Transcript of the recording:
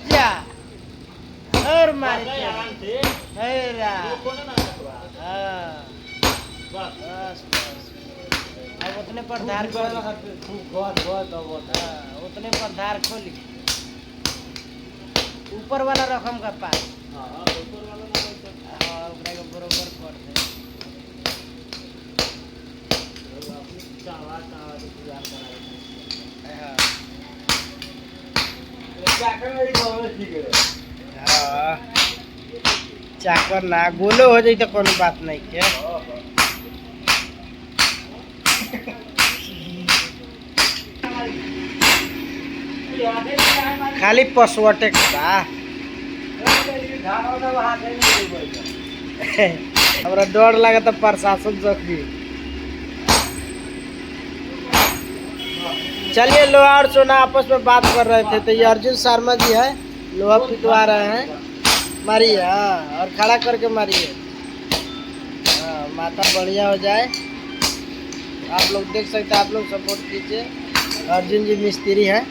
जा और मार बस अब उतने पर धार उतने पर धार खोली ऊपर वाला रकम का पास बरोबर कर दे चाकर ना गोलो हो जाए तो कोनो बात नहीं के खाली पसवटे का हमरा डर लगा तो प्रशासन जख्मी। चलिए लोहा और सोना आपस में बात कर रहे थे तो ये अर्जुन शर्मा जी है लोहा पिटवा रहे हैं। मारिए हाँ और खड़ा करके मारिए हाँ माथा बढ़िया हो जाए। आप लोग देख सकते हैं आप लोग सपोर्ट कीजिए। अर्जुन जी मिस्त्री हैं।